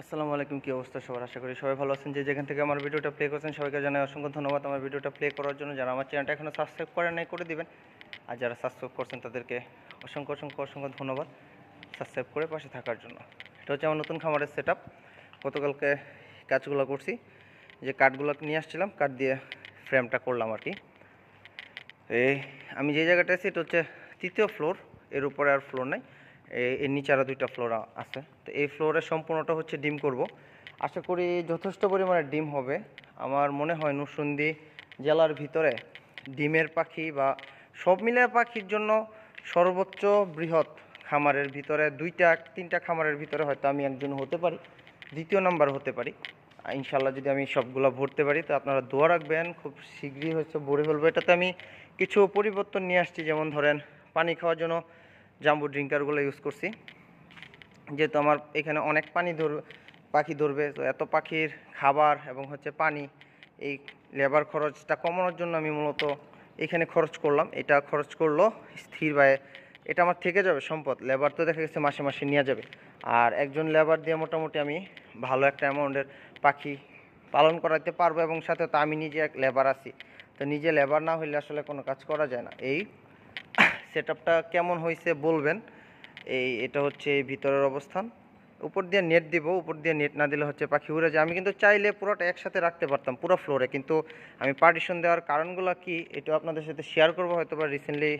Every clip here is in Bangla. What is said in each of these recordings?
আসসালামু আলাইকুম, কী অবস্থা সবার? আশা করি সবাই ভালো আছেন। যে যেখান থেকে আমার ভিডিওটা প্লে করছেন সবাইকে জানাই অসংখ্য ধন্যবাদ আমার ভিডিওটা প্লে করার জন্য। যারা আমার চ্যানেলটা এখনও সাবস্ক্রাইব করেন নাই করে দিবেন, আর যারা সাবস্ক্রাইব করছেন তাদেরকে অসংখ্য অসংখ্য অসংখ্য ধন্যবাদ সাবস্ক্রাইব করে পাশে থাকার জন্য। এটা হচ্ছে আমার নতুন খামারের সেট আপ। গতকালকে কাজগুলো করছি, যে কাঠগুলো নিয়ে আসছিলাম, কাঠ দিয়ে ফ্রেমটা করলাম আর কি। আমি যে জায়গাটা আছি এটা হচ্ছে 3য় ফ্লোর, এর উপরে আর ফ্লোর নাই, এর নিচে আরও 2টা ফ্লোর আছে। তো এই ফ্লোরে সম্পূর্ণটা হচ্ছে ডিম করব। আশা করি যথেষ্ট পরিমাণে ডিম হবে। আমার মনে হয় নরসিংদী জেলার ভিতরে ডিমের পাখি বা সব মিলে পাখির জন্য সর্বোচ্চ বৃহৎ খামারের ভিতরে 2-3টা খামারের ভিতরে হয়তো আমি একজন হতে পারি, 2য় নাম্বার হতে পারি ইনশাল্লাহ। যদি আমি সবগুলো ভরতে পারি তো আপনারা দোয়া রাখবেন, খুব শীঘ্রই হচ্ছে ভরে ফেলবো। এটাতে আমি কিছু পরিবর্তন নিয়ে আসছি, যেমন ধরেন পানি খাওয়ার জন্য জাম্বো ড্রিঙ্কারগুলো ইউজ করছি, যেহেতু আমার এখানে অনেক পাখি ধরবে। তো এত পাখির খাবার এবং হচ্ছে পানি, এই লেবার খরচটা কমানোর জন্য আমি মূলত এখানে খরচ করলাম। এটা খরচ করলো স্থির ব্যয়, এটা আমার থেকে যাবে সম্পদ। লেবার তো দেখা গেছে মাসে মাসে নিয়ে যাবে, আর একজন লেবার দিয়ে মোটামুটি আমি ভালো একটা অ্যামাউন্টের পাখি পালন করাতে পারবো। এবং সাথে তো আমি নিজে এক লেবার আছি, তো নিজে লেবার না হইলে আসলে কোনো কাজ করা যায় না। এই সেটআপটা কেমন হয়েছে বলবেন। এটা হচ্ছে এই ভিতরের অবস্থান। উপর দিয়ে নেট দিব, উপর দিয়ে নেট না দিলে হচ্ছে পাখি উড়ে যায়। আমি কিন্তু চাইলে পুরোটা একসাথে রাখতে পারতাম পুরো ফ্লোরে, কিন্তু আমি পার্টিশন দেওয়ার কারণগুলো কি এটাও আপনাদের সাথে শেয়ার করবো। হয়তো বা রিসেন্টলি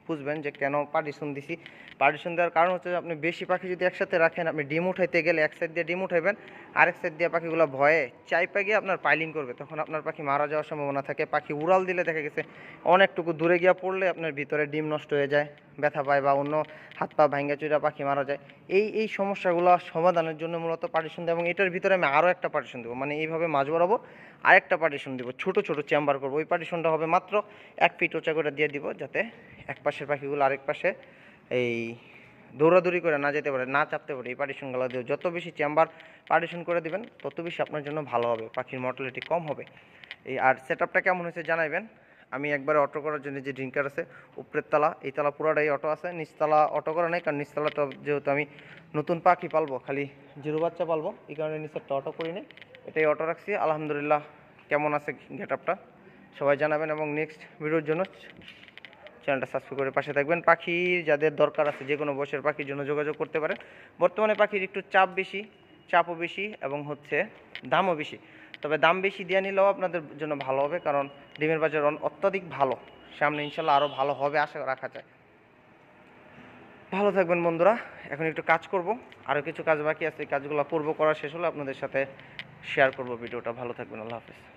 বুঝবেন যে কেন পার্টিশন দিছি। পার্টিশন দেওয়ার কারণ হচ্ছে যে আপনি বেশি পাখি যদি একসাথে রাখেন, আপনি ডিম উঠাইতে গেলে এক সাইড দিয়ে ডিম উঠাইবেন, আরেক সাইড দিয়ে পাখিগুলো ভয়ে চাইপা গিয়ে আপনার পাইলিং করবে, তখন আপনার পাখি মারা যাওয়ার সম্ভাবনা থাকে। পাখি উড়াল দিলে দেখা গেছে অনেকটুকু দূরে গিয়ে পড়লে আপনার ভিতরে ডিম নষ্ট হয়ে যায়, ব্যথা পায়, বা অন্য হাত পা ভাঙ্গা চুরা পাখি মারা যায়। এই সমস্যাগুলো সমাধানের জন্য মূলত পার্টিশন দেয়। এবং এটার ভিতরে আমি আরও একটা পার্টিশন দেবো, মানে এইভাবে মাঝ বরাবর আরেকটা পার্টিশন দেবো, ছোটো ছোটো চেম্বার করবো। ওই পার্টিশনটা হবে মাত্র 1 ফিট উঁচা করে দিয়ে দিব, যাতে এক পাশের পাখিগুলো আরেক পাশে এই দৌড়াদৌড়ি করে না যেতে পারে, না চাপতে পারে। এই পার্টিশনগুলো দিয়ে যত বেশি চেম্বার পার্টিশন করে দিবেন তত বেশি আপনার জন্য ভালো হবে, পাখির মর্টালিটি কম হবে। আর সেট আপটা কেমন হয়েছে জানাবেন। আমি একবারে অটো করার জন্য যে ড্রিঙ্কার আছে, উপরের তালা এই তালা পুরোটাই অটো আছে, নিচতলা অটো করা নেই, কারণ নিচতলাটা যেহেতু আমি নতুন পাখি পালবো, খালি জিরো বাচ্চা পালবো, এই কারণে নিচেরটা অটো করি নেই, এটাই অটো রাখছি। আলহামদুলিল্লাহ, কেমন আছে গেট আপটা সবাই জানাবেন, এবং নেক্সট ভিডিওর জন্য চ্যানেলটা সাবস্ক্রাইব করে পাশে থাকবেন। পাখির যাদের দরকার আছে যে কোনো বয়সের পাখির জন্য যোগাযোগ করতে পারেন। বর্তমানে পাখির একটু চাপও বেশি এবং হচ্ছে দামও বেশি, তবে দাম বেশি দিয়ে নিলেও আপনাদের জন্য ভালো হবে, কারণ ডিমের বাজার অত্যাধিক ভালো। সামনে ইনশাল্লাহ আরও ভালো হবে আশা রাখা যায়। ভালো থাকবেন বন্ধুরা। এখন একটু কাজ করব, আরও কিছু কাজ বাকি আছে, এই কাজগুলো করা শেষ হলে আপনাদের সাথে শেয়ার করব ভিডিওটা। ভালো থাকবেন, আল্লাহ হাফেজ।